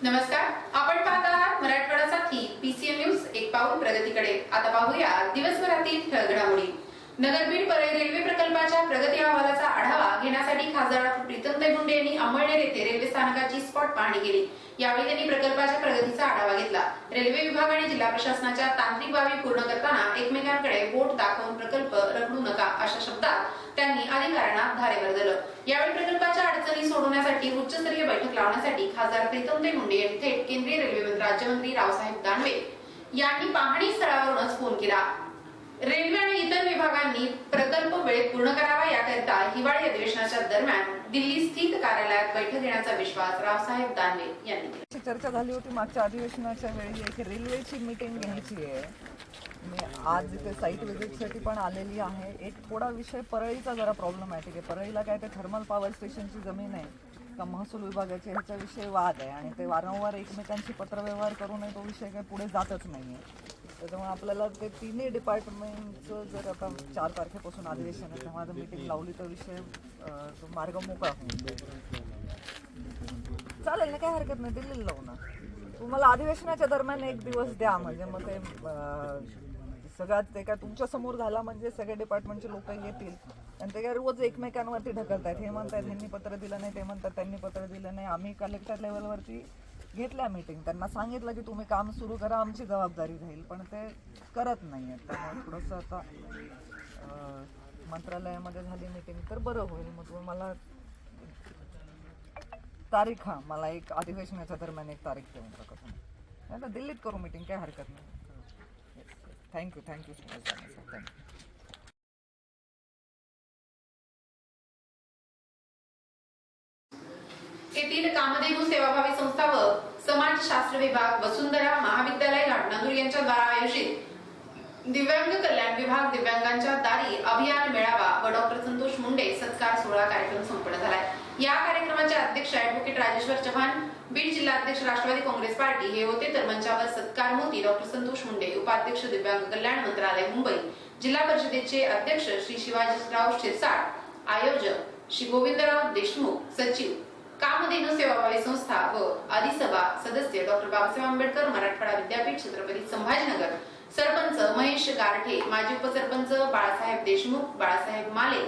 नमस्कार, आपण पाहत आहात मराठवाडा साथी पीसीएन न्यूज एक पाऊल प्रगतीकडे। आता पाहूया दिवसभरातील ठळक घडामोडी। नगरबीड परळी रेल्वे प्रकल्पाच्या प्रगती अहवालाचा आढावा घेण्यासाठी खासदार प्रीतमताई मुंडे यांनी अंमळनेर येथे रेल्वे स्थानकाची स्पॉट पाहणी केली। यावेळी त्यांनी प्रकल्पाच्या प्रगतीचा आढावा घेतला। रेल्वे विभाग आणि जिल्हा प्रशासनाच्या तांत्रिक बाबी पूर्ण करताना एकमेकांकडे बोट दाखवून प्रकल्प रखडू नका अशा शब्दात त्यांनी अधिकाऱ्यांना धारेवर धरलं। यावेळी प्रकल्पाच्या अडचणी सोडवण्यासाठी उच्चस्तरीय बैठक लावण्यासाठी खासदार प्रीतमताई मुंडे यांनी थेट केंद्रीय रेल्वे राज्यमंत्री रावसाहेब दानवे यांनी पाहणी स्थळावरूनच फोन केला। रेल्वे आणि इतर विभागांनी प्रकल्प वेळेत पूर्ण करावा याकरिता हिवाळी अधिवेशनाच्या दरम्यान दिल्ली स्थित कार्यालयात बैठक घेण्याचा विश्वास रावसाहेब दानवे यांनी दिला। चर्चा झाली होती मागच्या अधिवेशनाच्या वेळी एक रेल्वेची मीटिंग घ्यायची आहे। मी आज इथे साईट व्हिजिटसाठी पण आलेली आहे। एक थोडा विषय परळीचा जरा प्रॉब्लेमॅटिक आहे। परळीला काय ते थर्मल पॉवर स्टेशनची जमीन आहे का महसूल विभागाची ह्याच्याविषयी वाद आहे आणि ते वारंवार एकमेकांशी पत्रव्यवहार करूनही तो विषय काही पुढे जातच नाही आहे। त्याच्यामुळे आपल्याला ते तिन्ही डिपार्टमेंटचं जर आता 4 तारखेपासून अधिवेशन आहे तेव्हा जर मीटिंग लावली तर विषय तो मार्ग मोकळा होऊन चालेल ना, काही हरकत नाही, दिल्लीला लावू ना। तुम्हाला अधिवेशनाच्या दरम्यान एक दिवस द्या, म्हणजे मग ते सगळ्यात ते काय तुमच्या समोर झाला म्हणजे सगळे डिपार्टमेंटचे लोक येतील आणि ते काय रोज एकमेकांवरती ढकलतायत। हे म्हणतात ह्यांनी पत्र दिलं नाही, ते म्हणतात त्यांनी पत्र दिलं नाही। आम्ही कलेक्टर लेवलवरती घेतल्या मीटिंग, त्यांना सांगितलं की तुम्ही काम सुरू करा, आमची जबाबदारी राहील, पण ते करत नाही आहेत। त्यामुळे थोडंसं आता मंत्रालयामध्ये झाली मीटिंग तर बरं होईल। मग तुम्ही मला तारीख मला एक अधिवेशनाच्या दरम्यान एक तारीख देऊन टाका तुम्ही, आता दिल्लीत करू मीटिंग, काही हरकत नाही। Thank you so much thank you. येथील कामधेनू सेवाभावी संस्था व समाजशास्त्र विभाग वसुंधरा महाविद्यालय घाटनांदूर यांच्या द्वारा आयोजित दिव्यांग कल्याण विभाग दिव्यांगांच्या दारी अभियान मेळावा व डॉक्टर संतोष मुंडे सत्कार सोहळा कार्यक्रम संपन्न झालाय। या कार्यक्रमाचे अध्यक्ष ॲडव्होकेट राजेश्वर चव्हाण, बीड जिल्हा अध्यक्ष राष्ट्रवादी काँग्रेस पार्टी हे होते, तर मंचावर सत्कार मोती डॉक्टर संतोष मुंडे, उपाध्यक्ष दिव्यांग कल्याण मंत्रालय मुंबई, जिल्हा परिषदेचे अध्यक्ष श्री शिवाजीराव शिरसाट, आयोजक श्री गोविंदराव देशमुख, सचिव कामधेनू सेवाभावी संस्था व अधिसभा सदस्य डॉक्टर बाबासाहेब आंबेडकर मराठवाडा विद्यापीठ छत्रपती संभाजीनगर, सरपंच महेश गारठे, माजी उपसरपंच बाळासाहेब देशमुख, बाळासाहेब माले,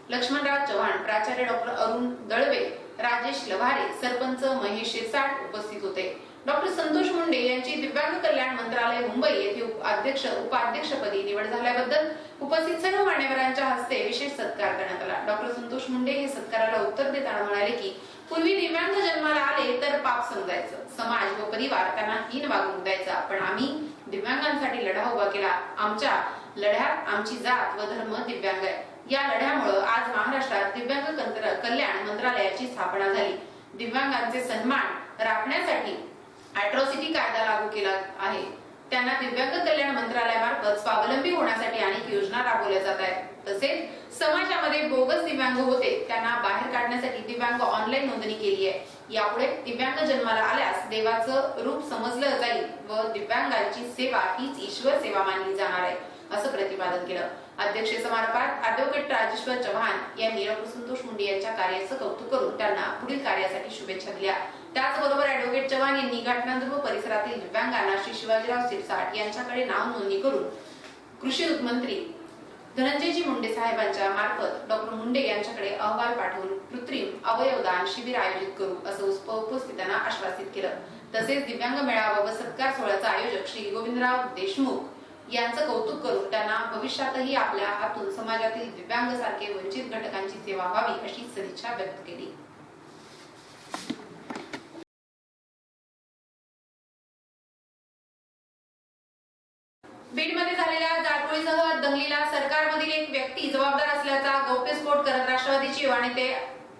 लक्ष्मणराव चव्हाण, प्राचार्य डॉक्टर अरुण दळवे, राजेश लव्हारे, सरपंच महेश शिरसाट उपस्थित होते। डॉक्टर संतोष मुंडे यांची दिव्यांग कल्याण मंत्रालय मुंबई येथे अध्यक्ष उपाध्यक्षपदी निवड झाल्याबद्दल उपस्थित सर्व मान्यवरांच्या हस्ते विशेष सत्कार करण्यात आला। डॉक्टर संतोष मुंडे हे सत्काराला उत्तर देताना म्हणाले की पूर्वी दिव्यांग जन्माला आले तर पाप समजायचं, समाज व परिवार त्यांना हीन वागणूक द्यायचा, पण आम्ही दिव्यांगांसाठी लढा उभा केला। आमच्या लढ्यात आमची जात व धर्म दिव्यांग आहे। या लढ्यामुळे आज महाराष्ट्रात दिव्यांग कल्याण मंत्रालयाची स्थापना झाली। दिव्यांगांचे सन्मान राखण्यासाठी अॅट्रॉसिटी कायदा लागू केला आहे। त्यांना दिव्यांग कल्याण मंत्रालयामार्फत स्वावलंबी होण्यासाठी अनेक योजना राबवल्या जात आहेत। तसेच समाजामध्ये बोगस दिव्यांग होते त्यांना बाहेर काढण्यासाठी दिव्यांग ऑनलाईन नोंदणी केली आहे। यापुढे दिव्यांग जन्माला आल्यास देवाचं रूप समजलं जाईल व दिव्यांगांची सेवा हीच ईश्वर सेवा मानली जाणार आहे, असं प्रतिपादन केलं। अध्यक्षीय समारंभात ॲडव्होकेट राजेश्वर चव्हाण यांनी डॉक्टर संतोष मुंडे यांच्या कार्याचं कौतुक करून त्यांना पुढील कार्यासाठी शुभेच्छा दिल्या। त्याचबरोबर ॲडव्होकेट चव्हाण यांनी घाटनांदूर परिसरातील दिव्यांगांना श्री शिवाजीराव शिरसाट यांच्याकडे नाव नोंदणी करून कृषी मंत्री धनंजयजी मुंडे साहेबांच्या मार्फत डॉक्टर मुंडे यांच्याकडे अहवाल पाठवून कृत्रिम अवयवदान शिबिर आयोजित करू असं उपस्थितांना आश्वासित केलं। तसेच दिव्यांग मेळावा व सत्कार सोहळ्याचा आयोजक श्री गोविंदराव देशमुख यांचं कौतुक करून त्यांना भविष्यातही आपल्या हातून समाजातील दिव्यांग सारखे वंचित घटकांची सेवा व्हावी अशी सदिच्छा व्यक्त केली। बीडमध्ये झालेल्या जाळपोळीसह दंगलीला सरकारमधील एक व्यक्ती जबाबदार असल्याचा गौप्यस्फोट करत राष्ट्रवादीचे युवा नेते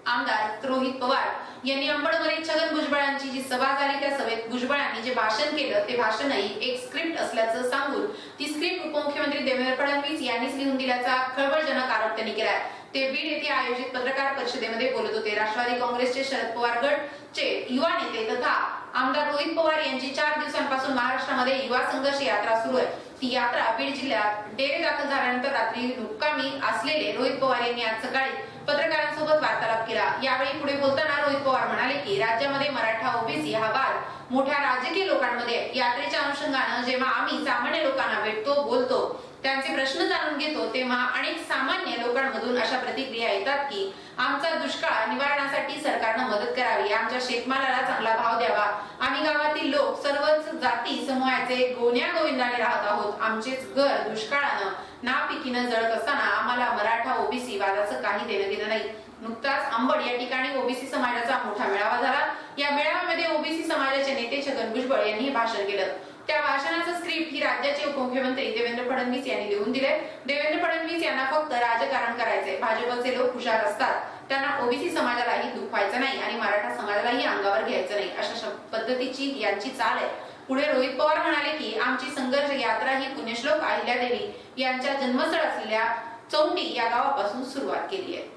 आमदार रोहित पवार यांनी अंबडमध्ये छगन भुजबळांची जी सभा झाली त्या सभेत भुजबळांनी जे भाषण केलं ते भाषणही एक स्क्रिप्ट असल्याचं सांगून ती स्क्रिप्ट उपमुख्यमंत्री देवेंद्र फडणवीस यांनीच लिहून दिल्याचा खळबळजनक आरोप त्यांनी केलाय। ते बीड येथे आयोजित पत्रकार परिषदेमध्ये बोलत होते। राष्ट्रवादी काँग्रेसचे शरद पवार गटचे युवा नेते तथा आमदार रोहित पवार यांची 4 दिवसांपासून महाराष्ट्रामध्ये युवा संघर्ष यात्रा सुरू आहे। ती यात्रा बीड जिल्ह्यात डेरे दाखल झाल्यानंतर रात्री मुक्कामी असलेले रोहित पवार यांनी आज सकाळी पत्रकारांसोबत वार्तालाप केला। यावेळी पुढे बोलताना रोहित पवार म्हणाले की राज्यामध्ये मराठा ओबीसी हा वाद मोठ्या राजकीय लोकांमध्ये यात्रेच्या अनुषंगानं जेव्हा आम्ही सामान्य लोकांना भेटतो, बोलतो, त्यांचे प्रश्न जाणून घेतो, तेव्हा अनेक सामान्य लोकांमधून अशा प्रतिक्रिया येतात की आमचा दुष्काळ निवारणासाठी सरकारनं मदत करावी, आमच्या शेतमालाला चांगला भाव द्यावा, आम्ही गावातील लोक सर्वच जाती समूहाचे गोण्या गोविंदाने राहत आहोत, आमचेच घर दुष्काळानं नापिकीनं जळत असताना आम्हाला मराठा ओबीसी वादाचं काही देणं घेणं नाही. नुकताच अंबड या ठिकाणी ओबीसी समाजाचा मोठा मेळावा झाला. या मेळाव्यामध्ये ओबीसी समाजाचे नेते छगन भुजबळ यांनी भाषण केलं. त्या भाषणाचं स्क्रिप्ट ही राज्याचे उपमुख्यमंत्री देवेंद्र फडणवीस यांनी लिहून दिले. देवेंद्र फडणवीस यांना फक्त राजकारण करायचे. भाजपचे लोक हुशार असतात, त्यांना ओबीसी समाजालाही दुखवायचं नाही आणि मराठा समाजालाही अंगावर घ्यायचं नाही, अशा पद्धतीची यांची चाल आहे. पुढे रोहित पवार म्हणाले की आमची संघर्ष यात्रा ही पुण्यश्लोक अहिल्यादेवी यांच्या जन्मस्थळ असलेल्या चौंडी या गावापासून सुरुवात केली आहे.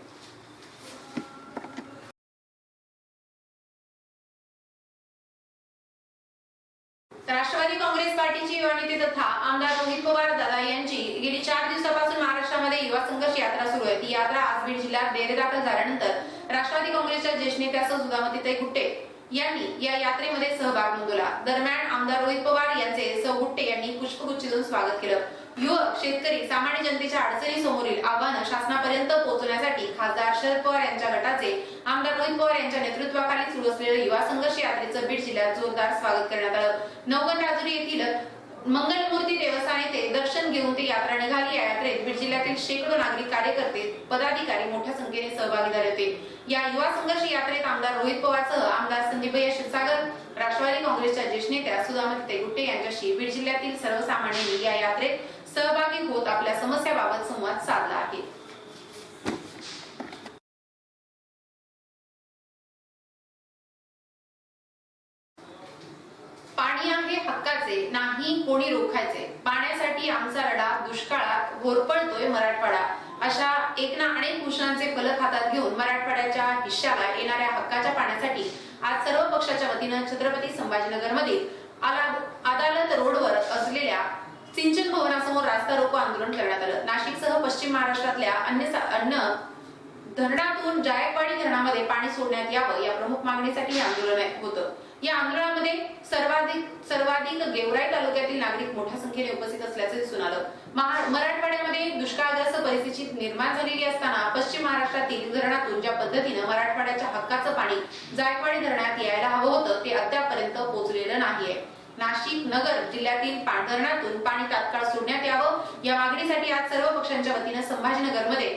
राष्ट्रवादी काँग्रेस पार्टीचे युवा नेते तथा आमदार रोहित पवार दादा यांची गेली 4 दिवसापासून महाराष्ट्रामध्ये युवा संघर्ष यात्रा सुरू आहे. ती यात्रा आज बीड जिल्ह्यात डेरेदाखल झाल्यानंतर राष्ट्रवादी काँग्रेसच्या ज्येष्ठ नेत्या सुधामतीताई गुट्टे यांनी या यात्रेमध्ये सहभाग नोंदवला. दरम्यान आमदार रोहित पवार यांचे सौ गुट्टे यांनी पुष्पगुच्छ देऊन स्वागत केलं. युवक, शेतकरी, सामान्य जनतेच्या अडचणी समोरील आव्हानं शासनापर्यंत पोहोचवण्यासाठी खासदार शरद पवार यांच्या गटाचे आमदार रोहित पवार यांच्या नेतृत्वाखाली सुरू असलेल्या युवा संघर्ष यात्रेचं बीड जिल्ह्यात जोरदार स्वागत करण्यात आलं. नवगण राजुरी येथील मंगलमूर्ती देवस्थान येथे दर्शन घेऊन ती यात्रा निघाली. या यात्रेत बीड जिल्ह्यातील शेकडो नागरिक, कार्यकर्ते, पदाधिकारी मोठ्या संख्येने सहभागी झाले होते. या युवा संघर्ष यात्रेत आमदार रोहित पवारसह आमदार संदीपय्या क्षीरसागर, राष्ट्रवादी काँग्रेसच्या ज्येष्ठ नेत्या सुधामतीताई गुट्टे यांच्याशी बीड जिल्ह्यातील सर्वसामान्यांनी या यात्रेत सहभागी होत आपल्या समस्याबाबत संवाद साधला आहे. पाणी आहे हक्काचे, नाही कोणी रोखायचे. पाण्यासाठी आमचा लढा दुष्काळात होरपळतोय मराठवाडा, अशा एक ना अनेक घोषणांचे फलक हातात घेऊन मराठवाड्याच्या हिश्श्याला येणाऱ्या हक्काच्या पाण्यासाठी आज सर्व पक्षाच्या वतीनं छत्रपती संभाजीनगरमधील अदालत रोडवर असलेल्या सिंचन भवनासमोर रास्ता रोको आंदोलन करण्यात आलं. नाशिकसह पश्चिम महाराष्ट्रातल्या अन्य धरणातून जायकवाडी धरणामध्ये पाणी सोडण्यात यावं, या प्रमुख मागणीसाठी हे आंदोलन होतं. या आंदोलनामध्ये सर्वाधिक गेवराई तालुक्यातील नागरिक मोठ्या संख्येने उपस्थित असल्याचं दिसून आलं. मराठवाड्यामध्ये दुष्काळग्रस्त परिस्थिती निर्माण झालेली असताना पश्चिम महाराष्ट्रातील धरणातून ज्या पद्धतीनं मराठवाड्याच्या हक्काचं पाणी जायकवाडी धरणात यायला हवं होतं ते अद्यापर्यंत पोहोचलेलं नाहीये. नाशिक नगर जिल्ह्यातील धरणातून पाणी तात्काळ सोडण्यात यावं, या मागणीसाठी आज सर्व पक्षांच्या वतीनं संभाजीनगरमध्ये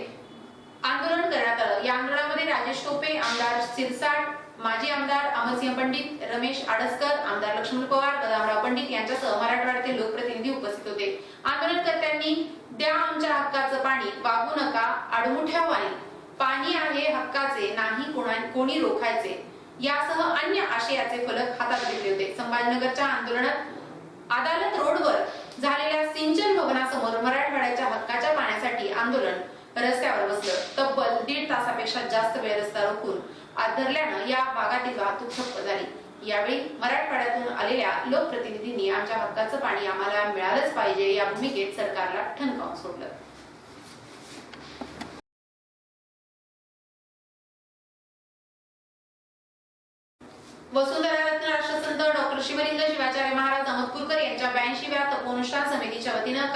आंदोलन करण्यात आलं. या आंदोलनामध्ये राजेश टोपे, आमदार सिरसाट, माजी आमदार अमरसिंह पंडित, रमेश आडसकर, आमदार लक्ष्मण पवार, बदामराव पंडित यांच्यासह मराठवाड्यातील लोकप्रतिनिधी उपस्थित होते. आंदोलनकर्त्यांनी द्या आमच्या हक्काचं पाणी, वागू नका आडमुठ्यावानी, पाणी आहे हक्काचे, नाही कोणी रोखायचे, यासह अन्य आशयाचे फलक हातात घेतले होते. संभाजीनगरच्या आंदोलनात अदालत रोडवर झालेल्या सिंचन भवनासमोर मराठवाड्याच्या हक्काच्या पाण्यासाठी आंदोलन रस्त्यावर बसलं. तब्बल 1.5 तासापेक्षा जास्त वेळ रस्ता रोखून धरल्यानं या भागातील वाहतूक ठप्प झाली. यावेळी मराठवाड्यातून आलेल्या लोकप्रतिनिधींनी आमच्या हक्काचं पाणी आम्हाला मिळालंच पाहिजे या भूमिकेत सरकारला ठणकावून सोडलं. वसुंधरा रत्न राष्ट्रसंत डॉक्टर शिवलिंग शिवाचार्य महाराज अहमदपूरकर यांच्या 82व्या तपोनुष्ठान समितीच्या वतीनं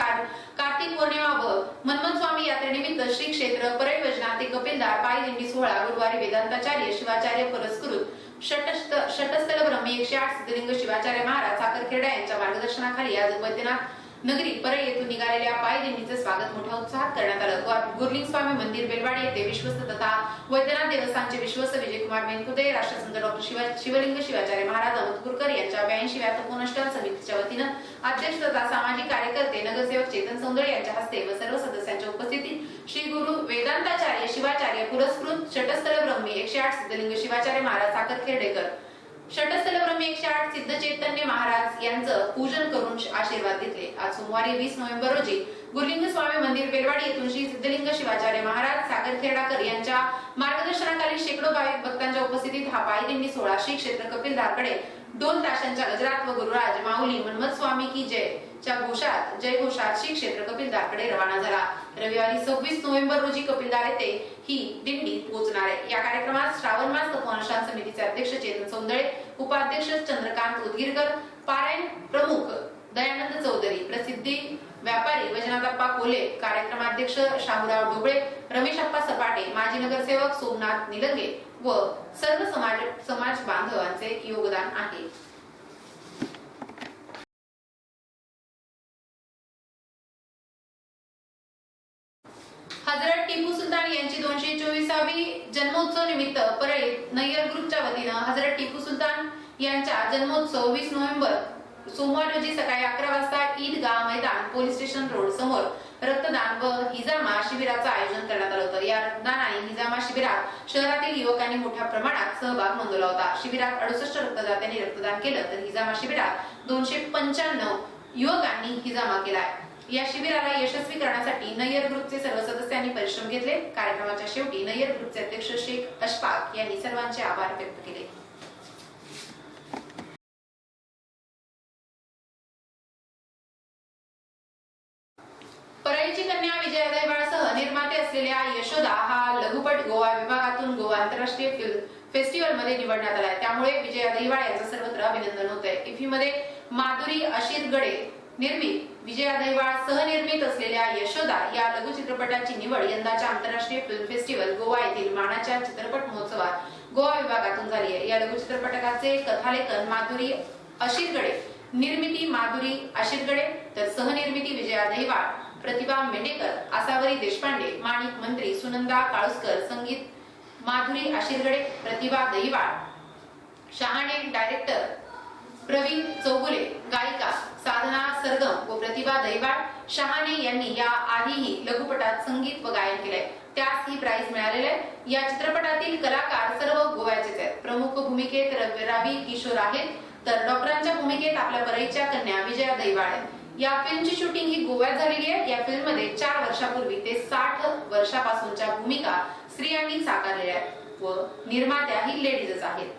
कार्तिक पौर्णिमा व मन्मथ स्वामी यात्रेनिमित्त श्री क्षेत्र परळी वैजनाथ ते कपिलदार पायी दिंडी सोहळा गुरुवारी वेदांताचार्य शिवाचार्य पुरस्कृत षटस्थल ब्रह्मी 108 सिद्धलिंग शिवाचार्य महाराज साखरखेडा यांच्या मार्गदर्शनाखाली आज वैद्यनाथ नगरी परळी येथून निघालेल्या पायी दिंडीचे स्वागत मोठ्या उत्साहात करण्यात आलं. गुरलिंग स्वामी मंदिर बेलवाडी येथे विश्वस्त तथा वैद्यनाथ देवस्थानचे विश्वस्त विजयकुमार मेनकुदे, राष्ट्रसंत डॉक्टर शिवलिंग शिवाचार्य महाराज अहमदपूरकर यांच्या 82व्या तपोनुष्ठान समितीच्या वतीनं अध्यक्ष तथा सामाजिक कार्यकर्ते नगरसेवक चेतन सौंदळे यांच्या हस्ते व सर्व सदस्यांच्या उपस्थितीत श्री गुरु वेदांताचार्य शिवाचार्य पुरस्कृत षटस्थल ब्रह्मी 108 सिद्धलिंग शिवाचार्य महाराज साखरखेडेकर षटस्थल ब्रह्मी 108 सिद्ध चैतन्य महाराज यांचं पूजन करून आशीर्वाद घेतले. आज सोमवारी 20 नोव्हेंबर रोजी गुरलिंग स्वामी मंदिर बेलवाडी येथून श्री सिद्धलिंग शिवाचार्य महाराज साखरखेडाकर यांच्या मार्गदर्शनाखाली शेकडो भाविक भक्तांच्या उपस्थितीत हा पायी दिंडी सोहळा श्री क्षेत्र कपिलदारकडे ढोल ताशांच्या गजरात व गुरुराज माऊली मन्मथ स्वामी की जय च्या घोषात जयघोषात श्री क्षेत्र कपिलदारकडे रवाना झाला. रविवारी 26 नोव्हेंबर रोजी कपिलदार येथे ही दिंडी पोहोचणार आहे. या कार्यक्रमात श्रावण मास तपोनुष्ठान समितीचे अध्यक्ष चेतन सौंदळे, उपाध्यक्ष चंद्रकांत उदगीरकर, पारायण प्रमुख दयानंद चौधरी, प्रसिद्धी व्यापारी वैजनाथप्पा कोले, कार्यक्रमाध्यक्ष शाहूराव ढोबळे, रमेशप्पा सपाटे, माजी नगरसेवक सोमनाथ निलंगे व सर्व समाज बांधवांचे योगदान आहे. हजरत टिपू सुलतान यांची 224वी जन्मोत्सव निमित्त परळीत नय्यर ग्रुपच्या वतीनं हजरत टिपू सुलतान यांचा जन्मोत्सव 20 नोव्हेंबर सोमवार रोजी सकाळी 11 वाजता ईदगाह मैदान पोलीस स्टेशन रोड समोर रक्तदान व हिजामा शिबिराचं आयोजन करण्यात आलं होतं. या रक्तदान आणि हिजामा शिबिरात शहरातील युवकांनी मोठ्या प्रमाणात सहभाग नोंदवला होता. शिबिरात 68 रक्तदात्यांनी रक्तदान केलं तर हिजामा शिबिरात 295 युवकांनी हिजामा केलाय. या शिबिराला यशस्वी करण्यासाठी नय्यर ग्रुपचे सर्व सदस्यांनी परिश्रम घेतले. कार्यक्रमाच्या शेवटी नय्यर ग्रुपचे अध्यक्ष शेख अशफाक यांनी सर्वांचे आभार व्यक्त केले. परळीची कन्या विजया दहिवाळसह निर्माते असलेल्या यशोदा हा लघुपट गोवा विभागातून गोवा आंतरराष्ट्रीय फिल्म फेस्टिवल मध्ये निवडण्यात आलाय. त्यामुळे विजया दहिवाळ यांचं सर्वत्र अभिनंदन होत आहे. इफ्फी मध्ये माधुरी अशीरगडे निर्मित, विजया दहिवाळ सहनिर्मित असलेल्या यशोदा या लघु चित्रपटाची निवड यंदाच्या आंतरराष्ट्रीय फिल्म फेस्टिवल गोवा येथील मानाच्या चित्रपट महोत्सवात गोवा विभागातून झाली आहे. या लघु चित्रपटाचे कथालेखन माधुरी अशीरगडे, निर्मिती माधुरी अशीरगडे तर सहनिर्मिती विजया दहिवाळ, प्रतिभा मेंढेकर, आसावरी देशपांडे, माणिक मंत्री, सुनंदा काळुसकर, संगीत माधुरी अशीरगडे, प्रतिभा दहिवाळ, शहाणे डायरेक्टर प्रवीण चौगुले, गायिका साधना सरगम व प्रतिभा दहिवाळ. शहाणे यांनी या आधीही लघुपटात संगीत व गायन केले, त्यास ही प्राइज मिळालेले आहे. या चित्रपटातील कलाकार सर्व गोव्याचेच आहेत. प्रमुख भूमिकेत रवी किशोर आहेत तर डॉक्टरांच्या भूमिकेत आपल्या परळीच्या कन्या विजया दहिवाळ आहेत. या फिल्मची शूटिंग ही गोव्यात झालेली आहे. या फिल्ममध्ये 4 वर्षापूर्वी ते 60 वर्षापासूनच्या भूमिका स्त्रियांनी साकारलेल्या आहेत व निर्मात्या ही लेडीजच आहेत.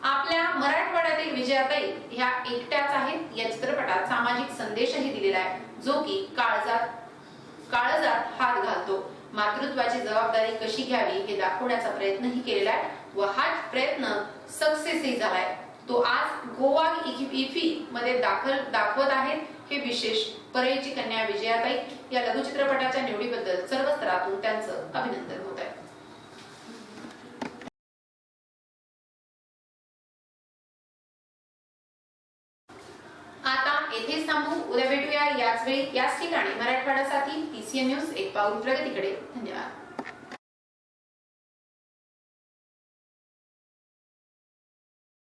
आपल्या मराठवाड्यातील विजयाताई ह्या एकट्याच आहेत. या चित्रपटात सामाजिक संदेशही दिलेला आहे जो की काळजात हात घालतो. मातृत्वाची जबाबदारी कशी घ्यावी हे दाखवण्याचा प्रयत्नही केलेला आहे व हा प्रयत्न सक्सेसही झालाय. तो आज गोवा इफ्फी मध्ये दाखवत आहेत. हे विशेष. परळीची कन्या विजयाताई या लघु चित्रपटाच्या निवडीबद्दल सर्व स्तरातून त्यांचं अभिनंदन होत आहे. आता येथेच थांबू. उद्या भेटूया याच वेळी याच ठिकाणी. मराठवाड्यासाठी PCN न्यूज एक पाऊल प्रगतीकडे. धन्यवाद.